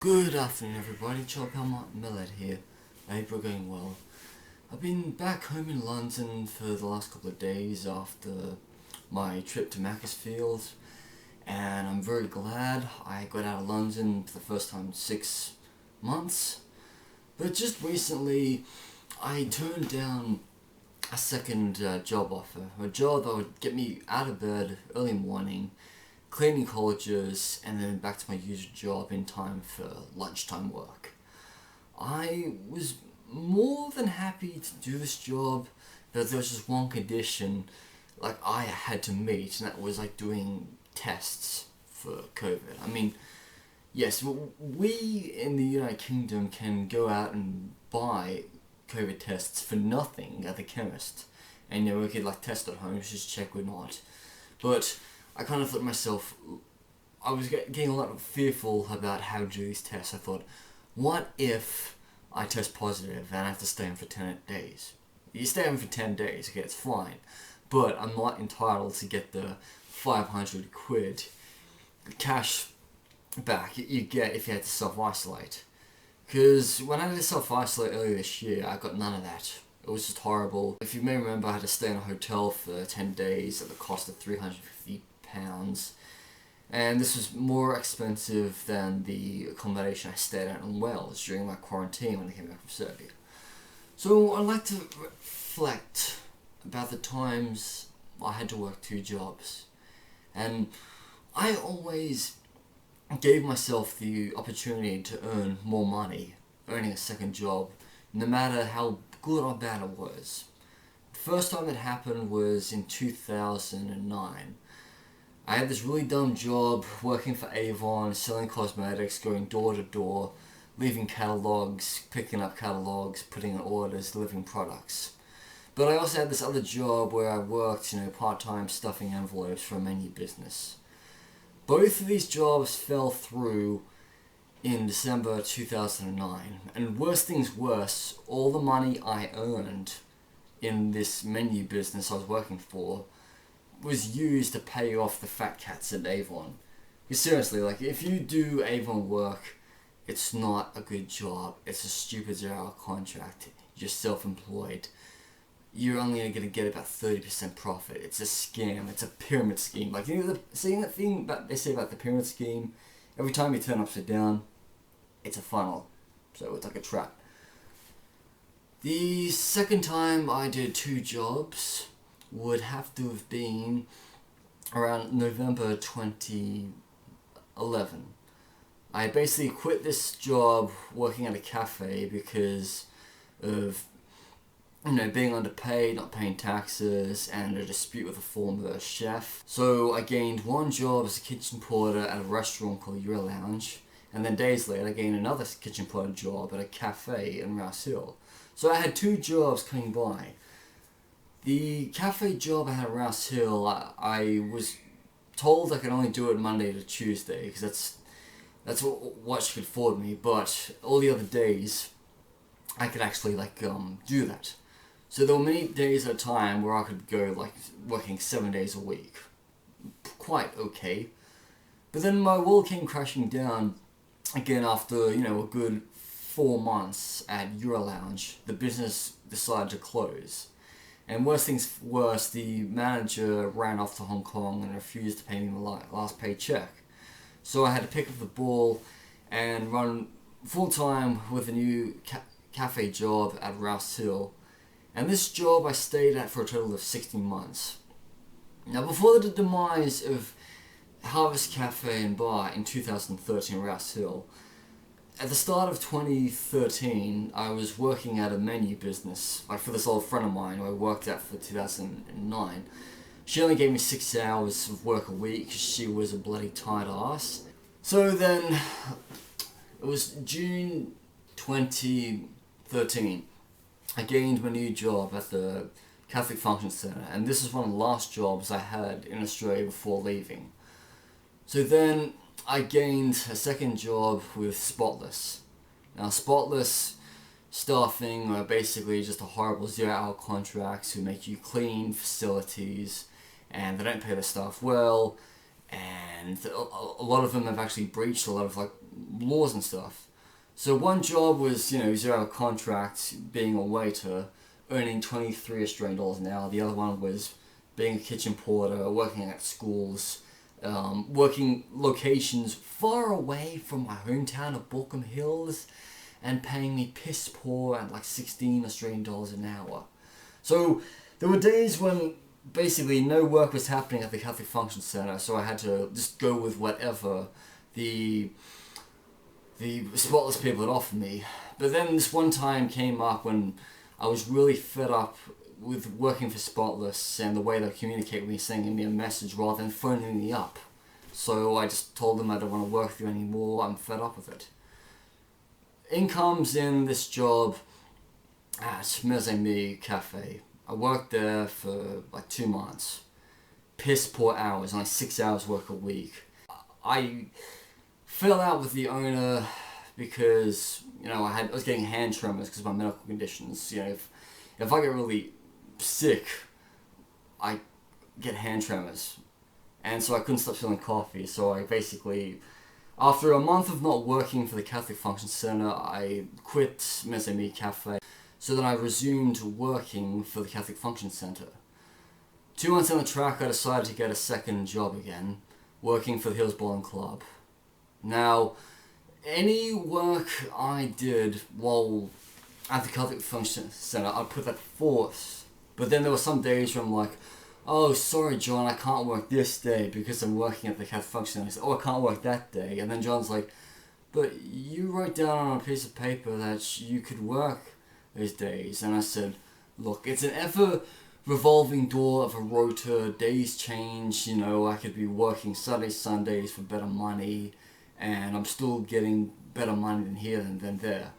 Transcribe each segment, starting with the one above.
Good afternoon everybody, Metalhead here. I hope you're going well. I've been back home in London for the last couple of days after my trip to Macclesfield, and I'm very glad I got out of London for the first time in 6 months. But just recently I turned down a second job offer, a job that would get me out of bed early morning, cleaning colleges, and then back to my usual job in time for lunchtime work. I was more than happy to do this job, but there was just one condition I had to meet, and that was doing tests for COVID. I mean, yes, we in the United Kingdom can go out and buy COVID tests for nothing at the chemist, and we could test at home, just check or not. But I kind of thought to myself, I was getting a lot fearful about how to do these tests. I thought, what if I test positive and I have to stay in for 10 days? You stay in for 10 days, okay, it's fine. But I'm not entitled to get the 500 quid cash back you get if you had to self-isolate. Because when I had to self-isolate earlier this year, I got none of that. It was just horrible. If you may remember, I had to stay in a hotel for 10 days at the cost of £350. And this was more expensive than the accommodation I stayed at in Wales during my quarantine when I came back from Serbia. So I'd like to reflect about the times I had to work 2 jobs. And I always gave myself the opportunity to earn more money earning a second job, no matter how good or bad it was. The first time it happened was in 2009. I had this really dumb job working for Avon, selling cosmetics, going door to door, leaving catalogs, picking up catalogs, putting in orders, delivering products. But I also had this other job where I worked, part-time stuffing envelopes for a menu business. Both of these jobs fell through in December 2009, and worse things worse, all the money I earned in this menu business I was working for was used to pay off the fat cats at Avon. Because seriously, if you do Avon work, it's not a good job. It's a stupid 0-hour contract. You're self-employed. You're only going to get about 30% profit. It's a scam. It's a pyramid scheme. Seeing that thing they say about the pyramid scheme, every time you turn upside down, it's a funnel. So it's like a trap. The second time I did 2 jobs would have to have been around November 2011. I basically quit this job working at a cafe because of being underpaid, not paying taxes, and a dispute with a former chef. So I gained 1 job as a kitchen porter at a restaurant called Your Lounge, and then days later I gained another kitchen porter job at a cafe in Rouse Hill. So I had 2 jobs coming by. The cafe job I had at Rouse Hill, I was told I could only do it Monday to Tuesday, because that's what she could afford me, but all the other days I could actually do that. So there were many days at a time where I could go working 7 days a week. Quite okay. But then my world came crashing down again after, a good 4 months at Euro Lounge. The business decided to close. And worse things worse, the manager ran off to Hong Kong and refused to pay me my last paycheck. So I had to pick up the ball and run full-time with a new cafe job at Rouse Hill. And this job I stayed at for a total of 16 months. Now, before the demise of Harvest Cafe and Bar in 2013 at Rouse Hill, at the start of 2013, I was working at a menu business, for this old friend of mine who I worked at for 2009. She only gave me 6 hours of work a week because she was a bloody tight ass. So then, it was June 2013. I gained my new job at the Catholic Function Centre, and this is one of the last jobs I had in Australia before leaving. So then I gained a second job with Spotless. Now, Spotless staffing are basically just a horrible 0-hour contracts who make you clean facilities, and they don't pay the staff well, and a lot of them have actually breached a lot of like laws and stuff. So one job was, 0 contract, being a waiter, earning 23 Australian dollars an hour. The other one was being a kitchen porter, working at schools, working locations far away from my hometown of Balcombe Hills, and paying me piss poor at like 16 Australian dollars an hour. So there were days when basically no work was happening at the Catholic Function Centre, so I had to just go with whatever the spotless people had offered me. But then this one time came up when I was really fed up with working for Spotless and the way they communicate with me, sending me a message rather than phoning me up. So I just told them I don't want to work with you anymore, I'm fed up with it. In comes in this job at Metalhead Cafe. I worked there for like 2 months. Piss poor hours, only 6 hours work a week. I fell out with the owner because, I was getting hand tremors because of my medical conditions. If I get really sick, I get hand tremors. And so I couldn't stop selling coffee, so I basically, after a month of not working for the Catholic Function Centre, I quit Metalhead Cafe. So then I resumed working for the Catholic Function Centre. 2 months down the track, I decided to get a second job again, working for the Hills Bowling Club. Now, any work I did while at the Catholic Function Centre, I'd put that forth. But then there were some days where I'm like, oh, sorry, John, I can't work this day because I'm working at the Catholic Function Centre. I said, oh, I can't work that day. And then John's like, but you wrote down on a piece of paper that you could work those days. And I said, look, it's an ever-revolving door of a rota. Days change, I could be working Saturdays, Sundays for better money, and I'm still getting better money than here than there.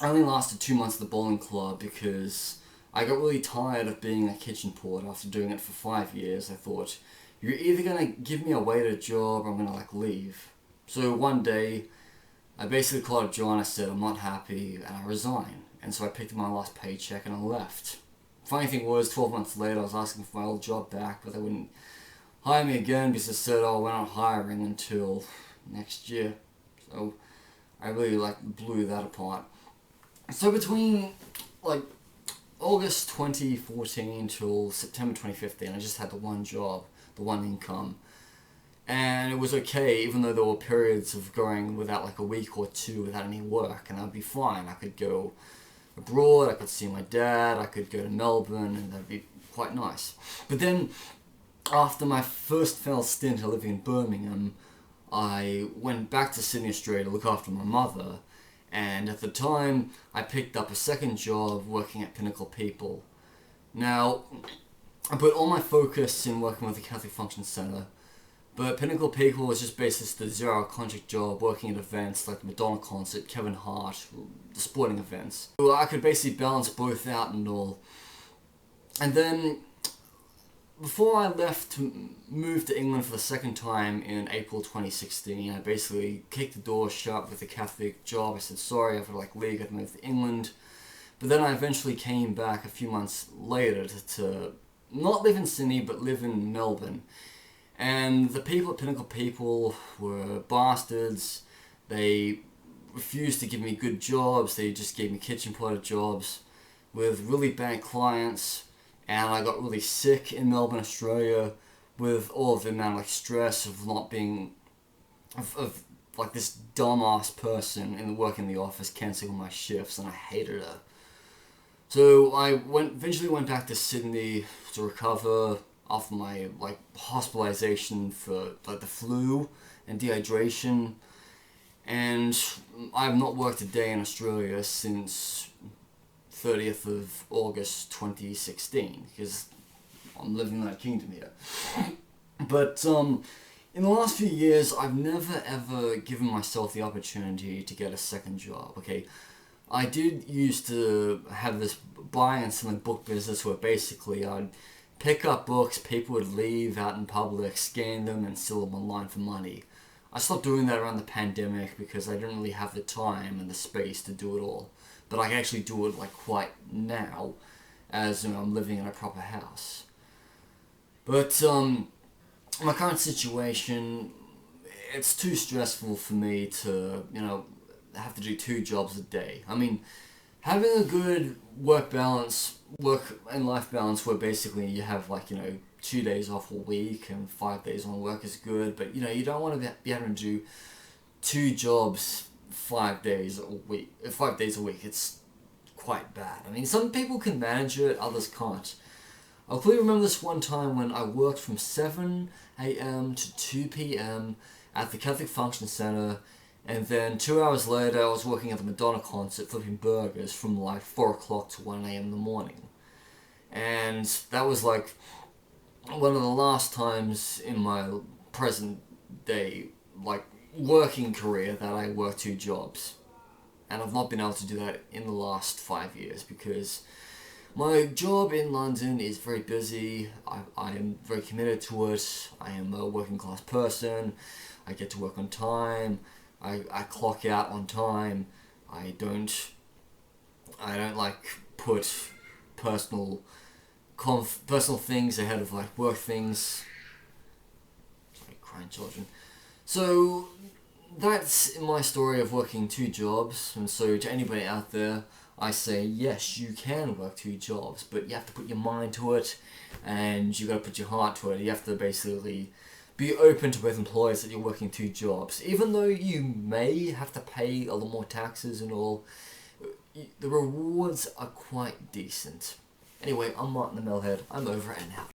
I only lasted 2 months at the bowling club because I got really tired of being a kitchen porter after doing it for 5 years. I thought, you're either going to give me a waiter job or I'm going to leave. So one day, I basically called up John, I said I'm not happy, and I resigned. And so I picked up my last paycheck and I left. Funny thing was, 12 months later I was asking for my old job back, but they wouldn't hire me again because they said, oh, we're not hiring until next year. So I really blew that apart. So between August 2014 till September 2015, I just had the one job, the one income. And it was okay, even though there were periods of going without a week or two without any work, and I'd be fine. I could go abroad, I could see my dad, I could go to Melbourne, and that'd be quite nice. But then, after my first failed stint of living in Birmingham, I went back to Sydney, Australia to look after my mother, and at the time, I picked up a second job working at Pinnacle People. Now, I put all my focus in working with the Catholic Function Centre, but Pinnacle People was just basically the 0 contract job, working at events like the Madonna concert, Kevin Hart, the sporting events. So I could basically balance both out and all. And then, before I left to move to England for the second time in April 2016, I basically kicked the door shut with the Catholic job. I said, sorry, I've got leave, I've moved to England. But then I eventually came back a few months later to not live in Sydney, but live in Melbourne. And the people at Pinnacle People were bastards. They refused to give me good jobs. They just gave me kitchen porter jobs with really bad clients. And I got really sick in Melbourne, Australia, with all of the amount of stress of not being, of this dumbass person working in the office cancelling all my shifts, and I hated her. So I eventually went back to Sydney to recover after my hospitalization for the flu and dehydration, and I've not worked a day in Australia since 30th of August 2016 because I'm living in that kingdom here. But in the last few years, I've never ever given myself the opportunity to get a second job. Okay, I did used to have this buying and selling book business where basically I'd pick up books, people would leave out in public, scan them, and sell them online for money. I stopped doing that around the pandemic because I didn't really have the time and the space to do it all. But I can actually do it quite now, as I'm living in a proper house. But my current situation, it's too stressful for me to, have to do 2 jobs a day. I mean, having a good work and life balance where basically you have 2 days off a week and 5 days on work is good, but you don't want to be having to do 2 jobs 5 days a week. 5 days a week, it's quite bad. I mean, some people can manage it, others can't. I'll clearly remember this one time when I worked from 7 a.m. to 2 p.m. at the Catholic Function Center, and then 2 hours later I was working at the Madonna concert flipping burgers from 4 o'clock to 1 a.m. in the morning. And that was one of the last times in my present day, working career that I worked 2 jobs. And I've not been able to do that in the last 5 years because my job in London is very busy. I am very committed to it. I am a working class person. I get to work on time. I clock out on time. I don't put personal things ahead of work things. Sorry, crying children. So that's my story of working 2 jobs, and so to anybody out there, I say yes, you can work 2 jobs, but you have to put your mind to it, and you got to put your heart to it. You have to basically be open to both employers that you're working 2 jobs, even though you may have to pay a lot more taxes and all. The rewards are quite decent. Anyway, I'm Martin the Metalhead. I'm over and out.